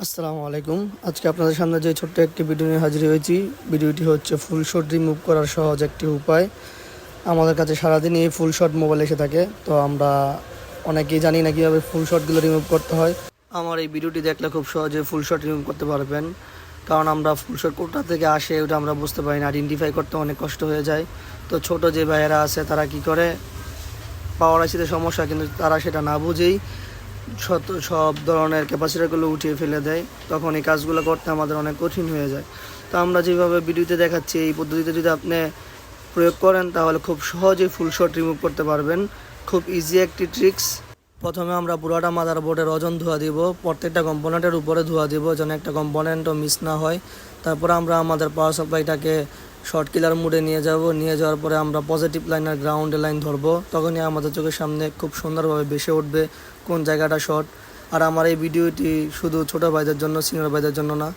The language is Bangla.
আসসালামু আলাইকুম। আজকে আপনাদের সামনে যে ছোট্ট একটি ভিডিও নিয়ে হাজির হয়েছি। ভিডিওটি হচ্ছে ফুল শট রিমুভ করার সহজ একটি উপায়। আমাদের কাছে সারাদিন এই ফুল শট মোবাইল এসে থাকে, তো আমরা অনেকেই জানি না কীভাবে ফুল শটগুলো রিমুভ করতে হয়। আমার এই ভিডিওটি দেখলে খুব সহজে ফুল শট রিমুভ করতে পারবেন, কারণ আমরা ফুল শট কোথা থেকে আসে ওটা আমরা বুঝতে পারি না, আইডেন্টিফাই করতে অনেক কষ্ট হয়ে যায়। তো ছোট যে ভাইয়েরা আছে তারা কি করে, পাওয়ার আইসিতে সমস্যা, কিন্তু তারা সেটা না বুঝেই সব ধরনের ক্যাপাসিটারগুলো উঠিয়ে ফেলে দেয়। তখন এই কাজগুলো করতে আমাদের অনেক কঠিন হয়ে যায়। তো আমরা যেভাবে ভিডিওতে দেখাচ্ছি এই পদ্ধতিতে যদি আপনি প্রয়োগ করেন তাহলে খুব সহজেই ফুল শট রিমুভ করতে পারবেন। খুব ইজি একটি ট্রিক্স। প্রথমে আমরা পুরোটা মাদারবোর্ডের ওজন ধোয়া দিব, প্রত্যেকটা কম্পোনেন্টের উপরে ধোয়া দিব যেন একটা কম্পোনেন্টও মিস না হয়। তারপর আমরা আমাদের পাওয়ার সাপ্লাইটাকে শর্ট কিলার মোডে নিয়ে যাওয়ার পরে আমরা পজিটিভ লাইন আর গ্রাউন্ডের লাইন ধরবো। তখনই আমাদের চোখের সামনে খুব সুন্দরভাবে ভেসে উঠবে কোন জায়গাটা শর্ট। আর আমার এই ভিডিওটি শুধু ছোটো ভাইদের জন্য, সিনিয়র ভাইদের জন্য না।